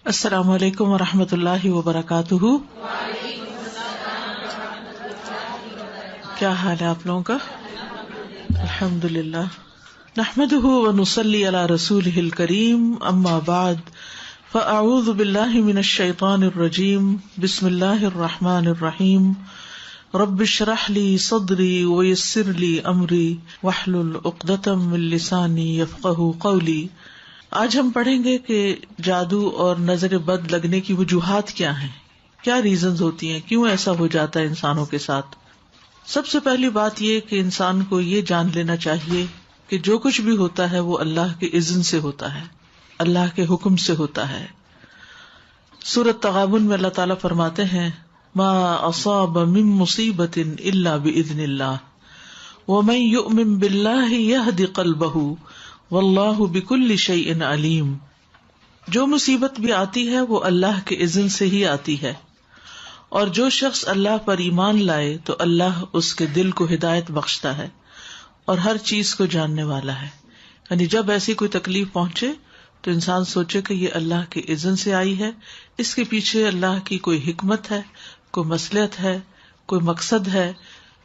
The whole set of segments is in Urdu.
السلام علیکم ورحمۃ اللہ وبرکاتہ. کیا حال ہے آپ لوگوں کا؟ الحمد للہ. نحمده ونصلی علی رسولہ الکریم. اما بعد فاعوذ باللہ من الشیطان الرجیم. بسم اللہ الرحمن الرحیم. رب اشرح لی صدری ویسر لی امری واحلل عقدۃ من لسانی یفقہوا قولی. آج ہم پڑھیں گے کہ جادو اور نظر بد لگنے کی وجوہات کیا ہیں، کیا ریزنز ہوتی ہیں، کیوں ایسا ہو جاتا ہے انسانوں کے ساتھ. سب سے پہلی بات یہ کہ انسان کو یہ جان لینا چاہیے کہ جو کچھ بھی ہوتا ہے وہ اللہ کے اذن سے ہوتا ہے، اللہ کے حکم سے ہوتا ہے. سورۃ تغابن میں اللہ تعالیٰ فرماتے ہیں ما اصاب من مصیبۃ الا باذن اللہ ومن یؤمن باللہ یہد قلبہ واللہ بکل شیء علیم. جو مصیبت بھی آتی ہے وہ اللہ کے اذن سے ہی آتی ہے، اور جو شخص اللہ پر ایمان لائے تو اللہ اس کے دل کو ہدایت بخشتا ہے اور ہر چیز کو جاننے والا ہے. یعنی جب ایسی کوئی تکلیف پہنچے تو انسان سوچے کہ یہ اللہ کے اذن سے آئی ہے، اس کے پیچھے اللہ کی کوئی حکمت ہے، کوئی مصلحت ہے، کوئی مقصد ہے،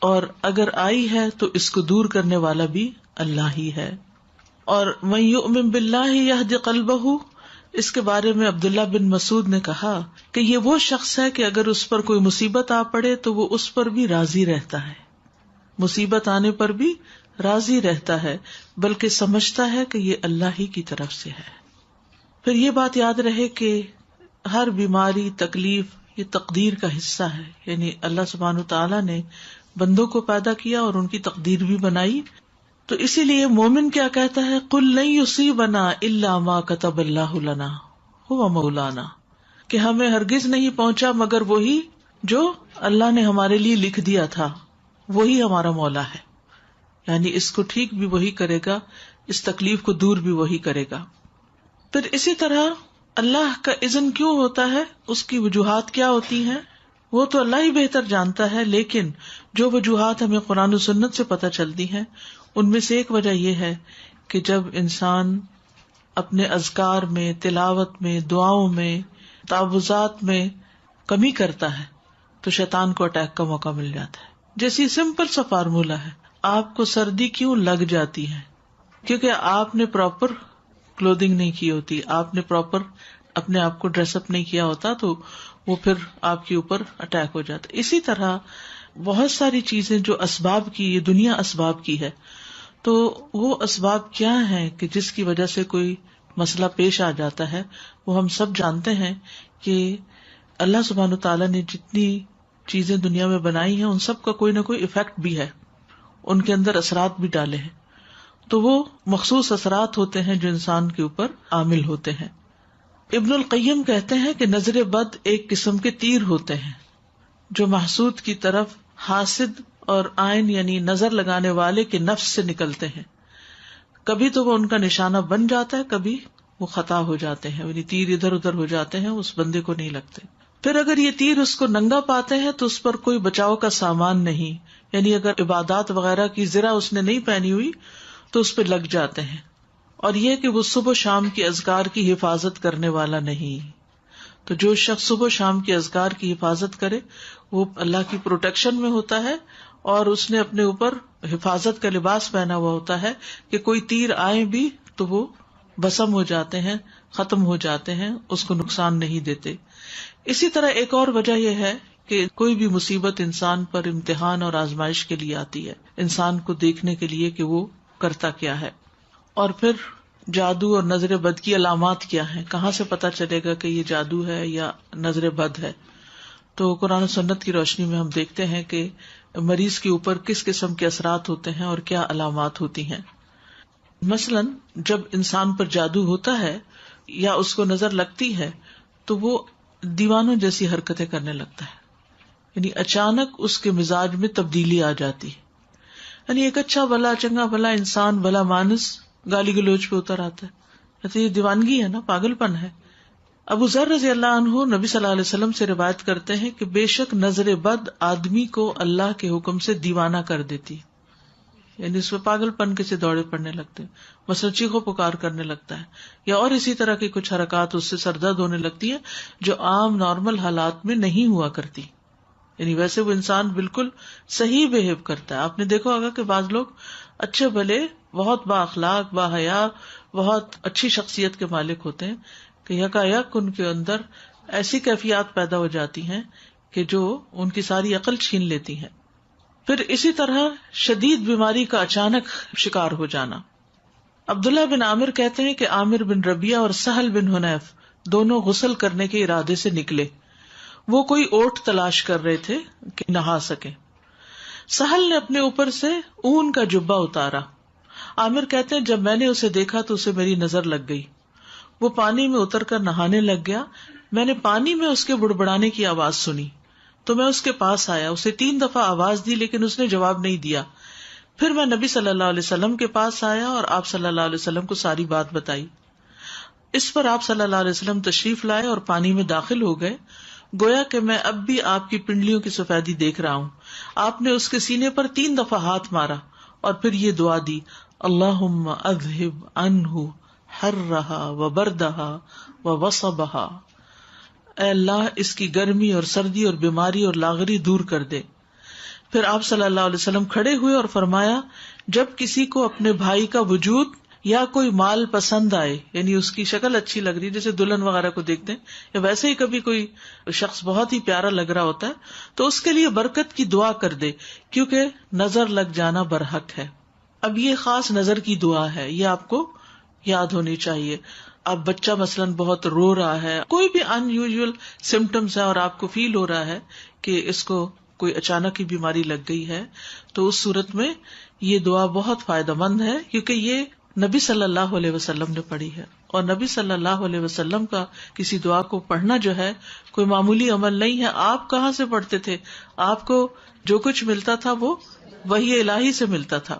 اور اگر آئی ہے تو اس کو دور کرنے والا بھی اللہ ہی ہے. اور من یؤمن باللہ یہد قلبہ، اس کے بارے میں عبداللہ بن مسعود نے کہا کہ یہ وہ شخص ہے کہ اگر اس پر کوئی مصیبت آ پڑے تو وہ اس پر بھی راضی رہتا ہے، مصیبت آنے پر بھی راضی رہتا ہے، بلکہ سمجھتا ہے کہ یہ اللہ ہی کی طرف سے ہے. پھر یہ بات یاد رہے کہ ہر بیماری، تکلیف یہ تقدیر کا حصہ ہے. یعنی اللہ سبحانہ تعالیٰ نے بندوں کو پیدا کیا اور ان کی تقدیر بھی بنائی. تو اسی لیے مومن کیا کہتا ہے، قل لن یصیبنا الا ما کتب اللہ لنا هو مولانا، کہ ہمیں ہرگز نہیں پہنچا مگر وہی جو اللہ نے ہمارے لیے لکھ دیا تھا، وہی ہمارا مولا ہے. یعنی اس کو ٹھیک بھی وہی کرے گا، اس تکلیف کو دور بھی وہی کرے گا. پھر اسی طرح اللہ کا اذن کیوں ہوتا ہے، اس کی وجوہات کیا ہوتی ہیں، وہ تو اللہ ہی بہتر جانتا ہے. لیکن جو وجوہات ہمیں قرآن و سنت سے پتہ چلتی ہیں ان میں سے ایک وجہ یہ ہے کہ جب انسان اپنے اذکار میں، تلاوت میں، دعاؤں میں، تعوذات میں کمی کرتا ہے تو شیطان کو اٹیک کا موقع مل جاتا ہے. جیسی سمپل سا فارمولا ہے، آپ کو سردی کیوں لگ جاتی ہے؟ کیونکہ آپ نے پراپر کلودنگ نہیں کی ہوتی، آپ نے پراپر اپنے آپ کو ڈریس اپ نہیں کیا ہوتا، تو وہ پھر آپ کے اوپر اٹیک ہو جاتا. اسی طرح بہت ساری چیزیں جو اسباب کی، یہ دنیا اسباب کی ہے، تو وہ اسباب کیا ہیں کہ جس کی وجہ سے کوئی مسئلہ پیش آ جاتا ہے. وہ ہم سب جانتے ہیں کہ اللہ سبحانہ تعالیٰ نے جتنی چیزیں دنیا میں بنائی ہیں ان سب کا کوئی نہ کوئی ایفیکٹ بھی ہے، ان کے اندر اثرات بھی ڈالے ہیں. تو وہ مخصوص اثرات ہوتے ہیں جو انسان کے اوپر عامل ہوتے ہیں. ابن القیم کہتے ہیں کہ نظر بد ایک قسم کے تیر ہوتے ہیں جو محسود کی طرف حاسد اور عین یعنی نظر لگانے والے کے نفس سے نکلتے ہیں. کبھی تو وہ ان کا نشانہ بن جاتا ہے، کبھی وہ خطا ہو جاتے ہیں، یعنی تیر ادھر ادھر ہو جاتے ہیں، اس بندے کو نہیں لگتے. پھر اگر یہ تیر اس کو ننگا پاتے ہیں تو اس پر کوئی بچاؤ کا سامان نہیں، یعنی اگر عبادات وغیرہ کی زرہ اس نے نہیں پہنی ہوئی تو اس پہ لگ جاتے ہیں. اور یہ کہ وہ صبح شام کی اذکار کی حفاظت کرنے والا نہیں. تو جو شخص صبح شام کی اذکار کی حفاظت کرے وہ اللہ کی پروٹیکشن میں ہوتا ہے، اور اس نے اپنے اوپر حفاظت کا لباس پہنا ہوا ہوتا ہے کہ کوئی تیر آئے بھی تو وہ بسم ہو جاتے ہیں، ختم ہو جاتے ہیں، اس کو نقصان نہیں دیتے. اسی طرح ایک اور وجہ یہ ہے کہ کوئی بھی مصیبت انسان پر امتحان اور آزمائش کے لیے آتی ہے، انسان کو دیکھنے کے لیے کہ وہ کرتا کیا ہے. اور پھر جادو اور نظر بد کی علامات کیا ہیں، کہاں سے پتا چلے گا کہ یہ جادو ہے یا نظر بد ہے؟ تو قرآن و سنت کی روشنی میں ہم دیکھتے ہیں کہ مریض کے اوپر کس قسم کے اثرات ہوتے ہیں اور کیا علامات ہوتی ہیں. مثلاً جب انسان پر جادو ہوتا ہے یا اس کو نظر لگتی ہے تو وہ دیوانوں جیسی حرکتیں کرنے لگتا ہے، یعنی اچانک اس کے مزاج میں تبدیلی آ جاتی ہے. یعنی ایک اچھا بھلا چنگا بھلا انسان، بھلا مانس گالی گلوچ پہ اتر آتا ہے. یہ دیوانگی ہے نا، پاگل پن ہے. ابو ذر رضی اللہ عنہ نبی صلی اللہ علیہ وسلم سے روایت کرتے ہیں کہ بے شک نظر بد آدمی کو اللہ کے حکم سے دیوانہ کر دیتی. یعنی اس میں پاگل پن کے سے دوڑے پڑنے لگتے ہیں، مثلا چیخو پکار کرنے لگتا ہے، یا اور اسی طرح کی کچھ حرکات اس سے سر درد ہونے لگتی ہے جو عام نارمل حالات میں نہیں ہوا کرتی. یعنی ویسے وہ انسان بالکل صحیح بہیو کرتا ہے. آپ نے دیکھا ہوگا کہ بعض لوگ اچھے بھلے بہت با اخلاق با حیا بہت اچھی شخصیت کے مالک ہوتے ہیں کہ یکایک ان کے اندر ایسی کیفیات پیدا ہو جاتی ہیں کہ جو ان کی ساری عقل چھین لیتی ہیں. پھر اسی طرح شدید بیماری کا اچانک شکار ہو جانا. عبداللہ بن عامر کہتے ہیں کہ عامر بن ربیعہ اور سہل بن حنیف دونوں غسل کرنے کے ارادے سے نکلے. وہ کوئی اوٹ تلاش کر رہے تھے کہ نہا سکے. سہل نے اپنے اوپر سے اون کا جبہ اتارا. عامر کہتے ہیں جب میں نے اسے دیکھا تو اسے میری نظر لگ گئی. وہ پانی میں اتر کر نہانے لگ گیا. میں نے پانی میں اس کے بڑبڑانے کی آواز سنی تو میں اس کے پاس آیا. اسے 3 دفعہ آواز دی لیکن اس نے جواب نہیں دیا. پھر میں نبی صلی اللہ علیہ وسلم کے پاس آیا اور آپ صلی اللہ علیہ وسلم کو ساری بات بتائی. اس پر آپ صلی اللہ علیہ وسلم تشریف لائے اور پانی میں داخل ہو گئے. گویا کہ میں اب بھی آپ کی پنڈلیوں کی سفیدی دیکھ رہا ہوں. آپ نے اس کے سینے پر 3 دفعہ ہاتھ مارا اور پھر یہ دعا دی، اللہم اذہب عنہ حرہا وبردہا ووصبہا. اے اللہ اس کی گرمی اور سردی اور بیماری اور لاغری دور کر دے. پھر آپ صلی اللہ علیہ وسلم کھڑے ہوئے اور فرمایا، جب کسی کو اپنے بھائی کا وجود یا کوئی مال پسند آئے، یعنی اس کی شکل اچھی لگ رہی، جیسے دلہن وغیرہ کو دیکھتے ہیں، یا ویسے ہی کبھی کوئی شخص بہت ہی پیارا لگ رہا ہوتا ہے، تو اس کے لیے برکت کی دعا کر دے، کیونکہ نظر لگ جانا برحق ہے. اب یہ خاص نظر کی دعا ہے، یہ آپ کو یاد ہونی چاہیے. اب بچہ مثلاً بہت رو رہا ہے، کوئی بھی ان یوزول سمٹمس ہے اور آپ کو فیل ہو رہا ہے کہ اس کو کوئی اچانک ہی بیماری لگ گئی ہے، تو اس صورت میں یہ دعا بہت فائدہ مند ہے، کیونکہ یہ نبی صلی اللہ علیہ وسلم نے پڑھی ہے. اور نبی صلی اللہ علیہ وسلم کا کسی دعا کو پڑھنا جو ہے کوئی معمولی عمل نہیں ہے. آپ کہاں سے پڑھتے تھے؟ آپ کو جو کچھ ملتا تھا وہ وحی الہی سے ملتا تھا.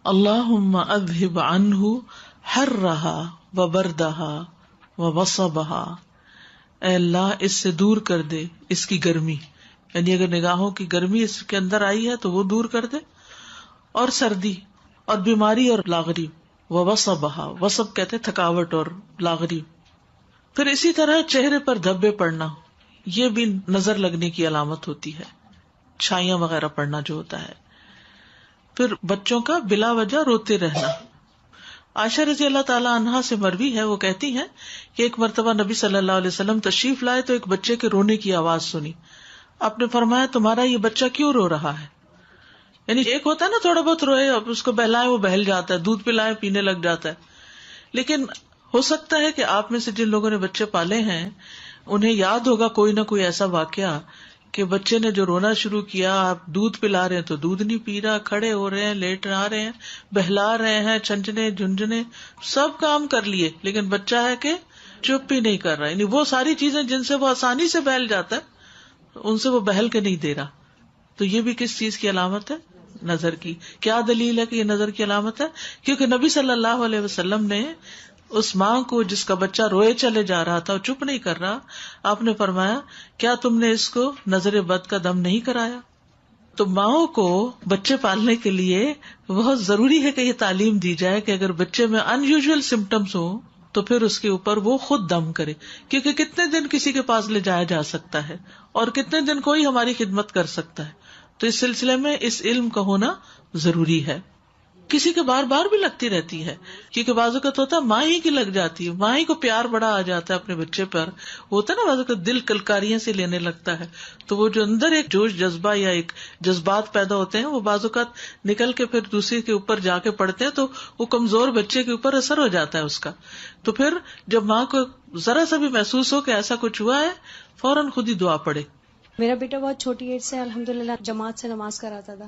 اللہم اذہب عنہ حرہا وبردہا ووصبہا. اے اللہ اس سے دور کر دے اس کی گرمی، یعنی اگر نگاہوں کی گرمی اس کے اندر آئی ہے تو وہ دور کر دے، اور سردی اور بیماری اور لاغری. ووصبہا، وصب کہتے تھکاوٹ اور لاغری. پھر اسی طرح چہرے پر دھبے پڑنا، یہ بھی نظر لگنے کی علامت ہوتی ہے، چھائیاں وغیرہ پڑنا جو ہوتا ہے. پھر بچوں کا بلا وجہ روتے رہنا. عائشہ رضی اللہ تعالیٰ عنہا سے مروی ہے، وہ کہتی ہیں کہ ایک مرتبہ نبی صلی اللہ علیہ وسلم تشریف لائے تو ایک بچے کے رونے کی آواز سنی. آپ نے فرمایا تمہارا یہ بچہ کیوں رو رہا ہے؟ یعنی ایک ہوتا ہے نا تھوڑا بہت روئے، اب اس کو بہلائیں وہ بہل جاتا ہے، دودھ پلائیں پینے لگ جاتا ہے. لیکن ہو سکتا ہے کہ آپ میں سے جن لوگوں نے بچے پالے ہیں انہیں یاد ہوگا کوئی نہ کوئی ایسا واقعہ کہ بچے نے جو رونا شروع کیا، آپ دودھ پلا رہے ہیں تو دودھ نہیں پی رہا، کھڑے ہو رہے ہیں، لیٹ آ رہے ہیں، بہلا رہے ہیں، چھنچنے جھنجھنے سب کام کر لیے، لیکن بچہ ہے کہ چپ ہی نہیں کر رہا. یعنی وہ ساری چیزیں جن سے وہ آسانی سے بہل جاتا ہے ان سے وہ بہل کے نہیں دے رہا. تو یہ بھی کس چیز کی علامت ہے؟ نظر کی. کیا دلیل ہے کہ یہ نظر کی علامت ہے؟ کیونکہ نبی صلی اللہ علیہ وسلم نے اس ماں کو جس کا بچہ روئے چلے جا رہا تھا اور چپ نہیں کر رہا، آپ نے فرمایا کیا تم نے اس کو نظر بد کا دم نہیں کرایا؟ تو ماؤں کو بچے پالنے کے لیے بہت ضروری ہے کہ یہ تعلیم دی جائے کہ اگر بچے میں ان یوزول سمٹمس ہوں تو پھر اس کے اوپر وہ خود دم کرے، کیونکہ کتنے دن کسی کے پاس لے جایا جا سکتا ہے اور کتنے دن کوئی ہماری خدمت کر سکتا ہے. تو اس سلسلے میں اس علم کا ہونا ضروری ہے. کسی کے بار بار بھی لگتی رہتی ہے، کیونکہ بعض اوقات ہوتا ہے ماں ہی کی لگ جاتی ہے، ماں ہی کو پیار بڑا آ جاتا ہے اپنے بچے پر، ہوتا ہے نا بعض اوقات دل کلکاریاں سے لینے لگتا ہے، تو وہ جو اندر ایک جوش جذبہ یا ایک جذبات پیدا ہوتے ہیں وہ بعض اوقات نکل کے پھر دوسرے کے اوپر جا کے پڑتے ہیں، تو وہ کمزور بچے کے اوپر اثر ہو جاتا ہے اس کا. تو پھر جب ماں کو ذرا سا بھی محسوس ہو کہ ایسا کچھ ہوا ہے، فوراً خود ہی دعا پڑے. میرا بیٹا بہت چھوٹی ایج سے الحمدللہ جماعت سے نماز کراتا تھا،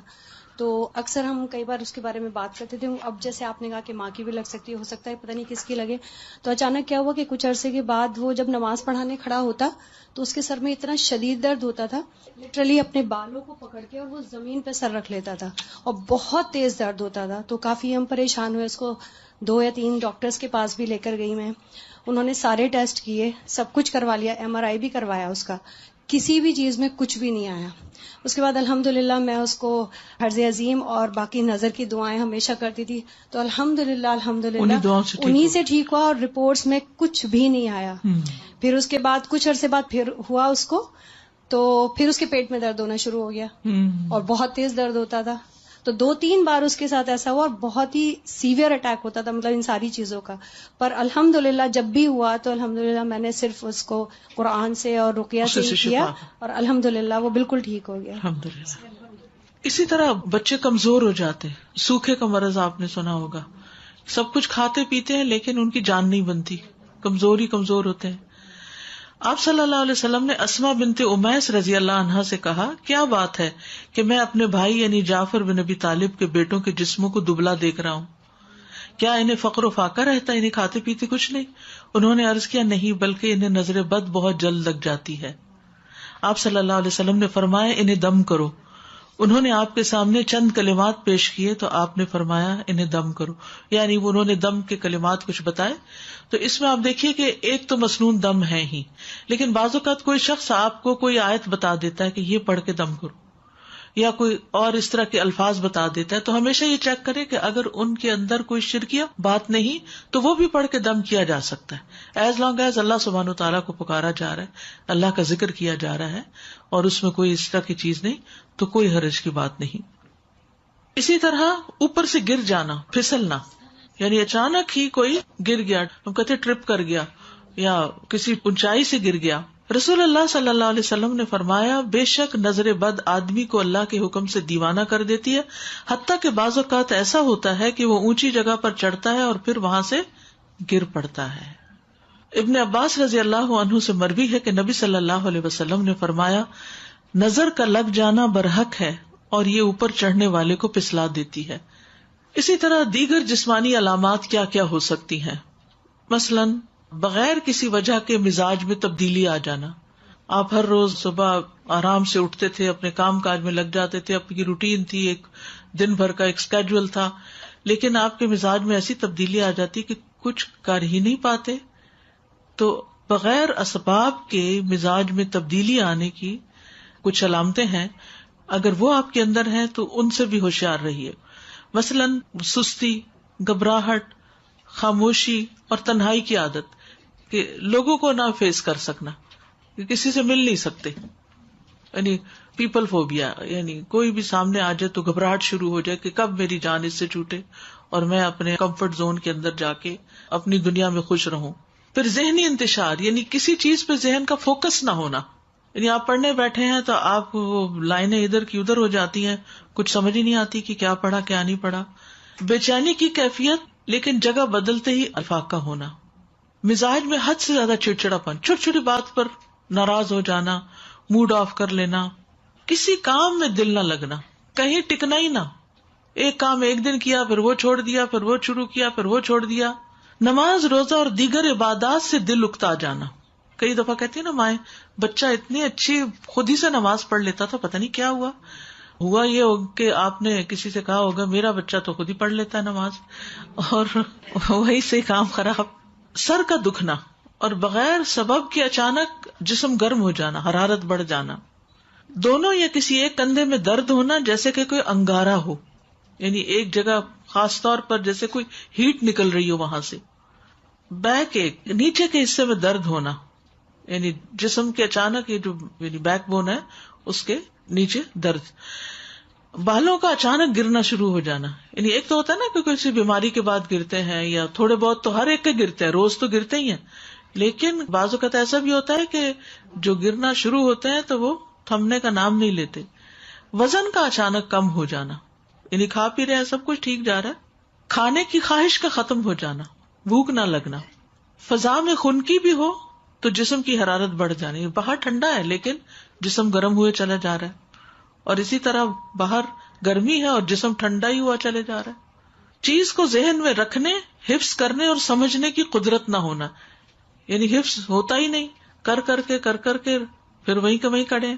تو اکثر ہم کئی بار اس کے بارے میں بات کرتے تھے. اب جیسے آپ نے کہا کہ ماں کی بھی لگ سکتی ہے، ہو سکتا ہے پتہ نہیں کس کی لگے. تو اچانک کیا ہوا کہ کچھ عرصے کے بعد وہ جب نماز پڑھانے کھڑا ہوتا تو اس کے سر میں اتنا شدید درد ہوتا تھا، لٹرلی اپنے بالوں کو پکڑ کے اور وہ زمین پہ سر رکھ لیتا تھا اور بہت تیز درد ہوتا تھا. تو کافی ہم پریشان ہوئے، اس کو 2 یا 3 ڈاکٹرز کے پاس بھی لے کر گئی میں. انہوں نے سارے ٹیسٹ کیے، سب کچھ کروا لیا، MRI بھی کروایا اس کا، کسی بھی چیز میں کچھ بھی نہیں آیا. اس کے بعد الحمدللہ میں اس کو حرز عظیم اور باقی نظر کی دعائیں ہمیشہ کرتی تھی, تو الحمدللہ انہی سے ٹھیک ہوا, اور رپورٹس میں کچھ بھی نہیں آیا. پھر اس کے بعد کچھ عرصے بعد پھر ہوا اس کو, تو پھر اس کے پیٹ میں درد ہونا شروع ہو گیا, اور بہت تیز درد ہوتا تھا. تو 2-3 بار اس کے ساتھ ایسا ہوا, اور بہت ہی سیویئر اٹیک ہوتا تھا, مطلب ان ساری چیزوں کا. پر الحمدللہ جب بھی ہوا تو الحمدللہ میں نے صرف اس کو قرآن سے اور رقیہ سے ہی کیا, اور الحمدللہ وہ بالکل ٹھیک ہو گیا. الحمدللہ. اسی طرح بچے کمزور ہو جاتے ہیں, سوکھے کا مرض آپ نے سنا ہوگا, سب کچھ کھاتے پیتے ہیں لیکن ان کی جان نہیں بنتی, کمزور ہوتے ہیں. آپ صلی اللہ علیہ وسلم نے اسما بنت امیس رضی اللہ عنہا سے کہا, کیا بات ہے کہ میں اپنے بھائی یعنی جعفر بن ابی طالب کے بیٹوں کے جسموں کو دبلا دیکھ رہا ہوں, کیا انہیں فقر و فاقہ رہتا ہے, انہیں کھاتے پیتے کچھ نہیں؟ انہوں نے عرض کیا, نہیں بلکہ انہیں نظر بد بہت جلد لگ جاتی ہے. آپ صلی اللہ علیہ وسلم نے فرمایا, انہیں دم کرو. انہوں نے آپ کے سامنے چند کلمات پیش کیے تو آپ نے فرمایا انہیں دم کرو, یعنی انہوں نے دم کے کلمات کچھ بتائے. تو اس میں آپ دیکھیے کہ ایک تو مسنون دم ہے ہی, لیکن بعض اوقات کوئی شخص آپ کو کوئی آیت بتا دیتا ہے کہ یہ پڑھ کے دم کرو, یا کوئی اور اس طرح کے الفاظ بتا دیتا ہے, تو ہمیشہ یہ چیک کرے کہ اگر ان کے اندر کوئی شرکیہ بات نہیں تو وہ بھی پڑھ کے دم کیا جا سکتا ہے, ایز لانگ ایز اللہ سبحانہ و تعالیٰ کو پکارا جا رہا ہے, اللہ کا ذکر کیا جا رہا ہے, اور اس میں کوئی اس طرح کی چیز نہیں, تو کوئی حرج کی بات نہیں. اسی طرح اوپر سے گر جانا, پھسلنا, یعنی اچانک ہی کوئی گر گیا, ہم کہتے ٹرپ کر گیا یا کسی اونچائی سے گر گیا. رسول اللہ صلی اللہ علیہ وسلم نے فرمایا, بے شک نظر بد آدمی کو اللہ کے حکم سے دیوانہ کر دیتی ہے, حتیٰ کہ بعض اوقات ایسا ہوتا ہے کہ وہ اونچی جگہ پر چڑھتا ہے اور پھر وہاں سے گر پڑتا ہے. ابن عباس رضی اللہ عنہ سے مروی ہے کہ نبی صلی اللہ علیہ وسلم نے فرمایا, نظر کا لگ جانا برحق ہے اور یہ اوپر چڑھنے والے کو پسلا دیتی ہے. اسی طرح دیگر جسمانی علامات کیا کیا ہو سکتی ہیں؟ مثلاً بغیر کسی وجہ کے مزاج میں تبدیلی آ جانا. آپ ہر روز صبح آرام سے اٹھتے تھے, اپنے کام کاج میں لگ جاتے تھے, اپنی روٹین تھی, ایک دن بھر کا ایک اسکیڈول تھا, لیکن آپ کے مزاج میں ایسی تبدیلی آ جاتی کہ کچھ کر ہی نہیں پاتے. تو بغیر اسباب کے مزاج میں تبدیلی آنے کی کچھ علامتیں ہیں, اگر وہ آپ کے اندر ہیں تو ان سے بھی ہوشیار رہیے. مثلاً سستی, گھبراہٹ, خاموشی اور تنہائی کی عادت, کہ لوگوں کو نہ فیس کر سکنا, کہ کسی سے مل نہیں سکتے, یعنی پیپل فوبیا, یعنی کوئی بھی سامنے آ جائے تو گھبراہٹ شروع ہو جائے کہ کب میری جان اس سے چھوٹے اور میں اپنے کمفرٹ زون کے اندر جا کے اپنی دنیا میں خوش رہوں. پھر ذہنی انتشار, یعنی کسی چیز پہ ذہن کا فوکس نہ ہونا, یعنی آپ پڑھنے بیٹھے ہیں تو آپ وہ لائنیں ادھر کی ادھر ہو جاتی ہیں, کچھ سمجھ ہی نہیں آتی کہ کیا پڑھا کیا نہیں پڑھا. بے چینی کی کیفیت, لیکن جگہ بدلتے ہی افاقہ ہونا. مزاج میں حد سے زیادہ چڑچڑاپن, چھوٹی چھوٹی بات پر ناراض ہو جانا, موڈ آف کر لینا, کسی کام میں دل نہ لگنا, کہیں ٹکنا ہی نہ, ایک کام ایک دن کیا پھر وہ چھوڑ دیا, پھر وہ شروع کیا پھر وہ چھوڑ دیا. نماز روزہ اور دیگر عبادات سے دل اکتا جانا. کئی دفعہ کہتی ہیں نا مائیں, بچہ اتنی اچھی خود ہی سے نماز پڑھ لیتا تھا, پتہ نہیں کیا ہوا یہ کہ آپ نے کسی سے کہا ہوگا میرا بچہ تو خود ہی پڑھ لیتا ہے نماز, اور وہی سے کام خراب. سر کا دکھنا اور بغیر سبب کے اچانک جسم گرم ہو جانا, حرارت بڑھ جانا. دونوں یا کسی ایک کندھے میں درد ہونا جیسے کہ کوئی انگارہ ہو, یعنی ایک جگہ خاص طور پر جیسے کوئی ہیٹ نکل رہی ہو وہاں سے. بیک ایک, نیچے کے حصے میں درد ہونا, یعنی جسم کے اچانک یہ جو بیک بون ہے اس کے نیچے درد. بالوں کا اچانک گرنا شروع ہو جانا, یعنی ایک تو ہوتا ہے نا کہ کسی بیماری کے بعد گرتے ہیں, یا تھوڑے بہت تو ہر ایک کے گرتے ہیں, روز تو گرتے ہی ہیں, لیکن بعض اوقات ایسا بھی ہوتا ہے کہ جو گرنا شروع ہوتے ہیں تو وہ تھمنے کا نام نہیں لیتے. وزن کا اچانک کم ہو جانا, یعنی کھا پی رہے ہیں سب کچھ ٹھیک جا رہا ہے, کھانے کی خواہش کا ختم ہو جانا, بھوک نہ لگنا. فضا میں خنکی بھی ہو تو جسم کی حرارت بڑھ جانی, باہر ٹھنڈا ہے لیکن جسم گرم ہوئے چلا جا رہا ہے, اور اسی طرح باہر گرمی ہے اور جسم ٹھنڈا ہی ہوا چلے جا رہا ہے. چیز کو ذہن میں رکھنے, حفظ کرنے اور سمجھنے کی قدرت نہ ہونا, یعنی حفظ ہوتا ہی نہیں, کر کر کے پھر وہیں کا وہیں کڑے.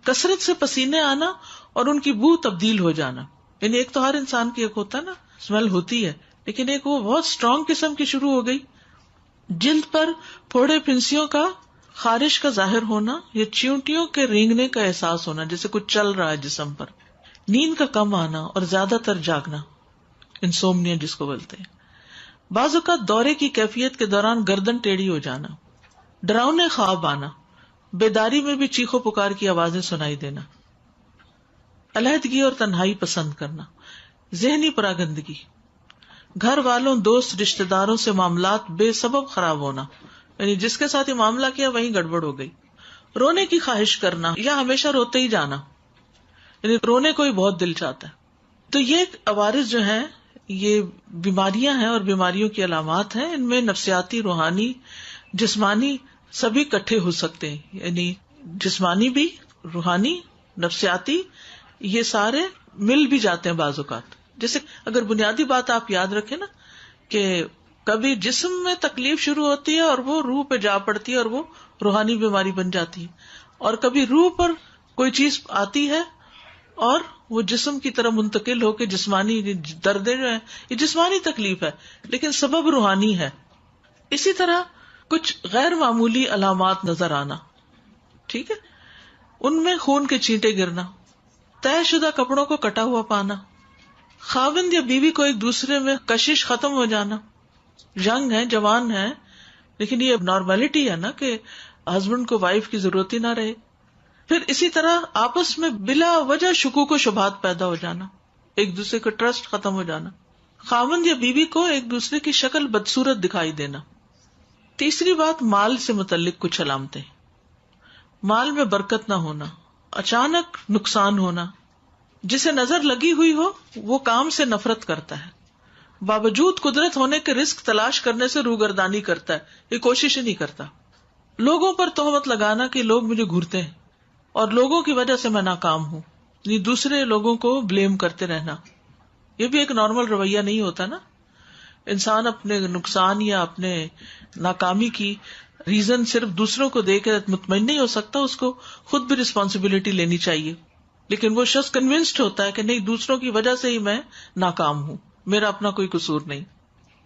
کثرت سے پسینے آنا اور ان کی بو تبدیل ہو جانا, یعنی ایک تو ہر انسان کی ایک ہوتا ہے نا اسمیل ہوتی ہے, لیکن ایک وہ بہت اسٹرانگ قسم کی شروع ہو گئی. جلد پر پھوڑے پھنسیوں کا خارش کا ظاہر ہونا یا چیونٹیوں کے رینگنے کا احساس ہونا، جیسے کچھ چل رہا ہے جسم پر، نیند کا کم آنا اور زیادہ تر جاگنا، انسومنیا جس کو بولتے ہیں، بعض اوقات دورے کی کیفیت کے دوران گردن ٹیڑھی ہو جانا، ڈراؤنے خواب آنا، بیداری میں بھی چیخو پکار کی آوازیں سنائی دینا، علیحدگی اور تنہائی پسند کرنا، ذہنی پراگندگی، گھر والوں، دوست، رشتہ داروں سے معاملات بے سبب خراب ہونا، یعنی جس کے ساتھ یہ معاملہ کیا وہیں گڑبڑ ہو گئی، رونے کی خواہش کرنا یا ہمیشہ روتے ہی جانا، یعنی رونے کو ہی بہت دل چاہتا ہے. تو یہ عوارض جو ہیں یہ بیماریاں ہیں اور بیماریوں کی علامات ہیں. ان میں نفسیاتی، روحانی، جسمانی سبھی اکٹھے ہو سکتے ہیں، یعنی جسمانی بھی، روحانی، نفسیاتی، یہ سارے مل بھی جاتے ہیں بعض اوقات. جیسے اگر بنیادی بات آپ یاد رکھیں نا کہ کبھی جسم میں تکلیف شروع ہوتی ہے اور وہ روح پہ جا پڑتی ہے اور وہ روحانی بیماری بن جاتی ہے، اور کبھی روح پر کوئی چیز آتی ہے اور وہ جسم کی طرح منتقل ہو کے جسمانی دردیں جو ہیں یہ جسمانی تکلیف ہے لیکن سبب روحانی ہے. اسی طرح کچھ غیر معمولی علامات نظر آنا، ٹھیک ہے، ان میں خون کے چھینٹے گرنا، طے شدہ کپڑوں کو کٹا ہوا پانا، خاوند یا بیوی کو ایک دوسرے میں کشش ختم ہو جانا، ینگ ہے، جوان ہے، لیکن یہ نارملٹی ہے نا کہ ہسبینڈ کو وائف کی ضرورت ہی نہ رہے. پھر اسی طرح آپس میں بلا وجہ شکوک و شبہات پیدا ہو جانا، ایک دوسرے کا ٹرسٹ ختم ہو جانا، خاوند یا بیوی کو ایک دوسرے کی شکل بدصورت دکھائی دینا. تیسری بات، مال سے متعلق کچھ علامتیں، مال میں برکت نہ ہونا، اچانک نقصان ہونا، جسے نظر لگی ہوئی ہو وہ کام سے نفرت کرتا ہے، باوجود قدرت ہونے کے رزق تلاش کرنے سے روگردانی کرتا ہے، یہ کوشش ہی نہیں کرتا. لوگوں پر تہمت لگانا کہ لوگ مجھے گھورتے ہیں اور لوگوں کی وجہ سے میں ناکام ہوں، یعنی دوسرے لوگوں کو بلیم کرتے رہنا، یہ بھی ایک نارمل رویہ نہیں ہوتا نا. انسان اپنے نقصان یا اپنے ناکامی کی ریزن صرف دوسروں کو دے کے مطمئن نہیں ہو سکتا، اس کو خود بھی رسپانسبلٹی لینی چاہیے. لیکن وہ شخص کنونسڈ ہوتا ہے کہ نہیں، دوسروں کی وجہ سے ہی میں ناکام ہوں، میرا اپنا کوئی قصور نہیں.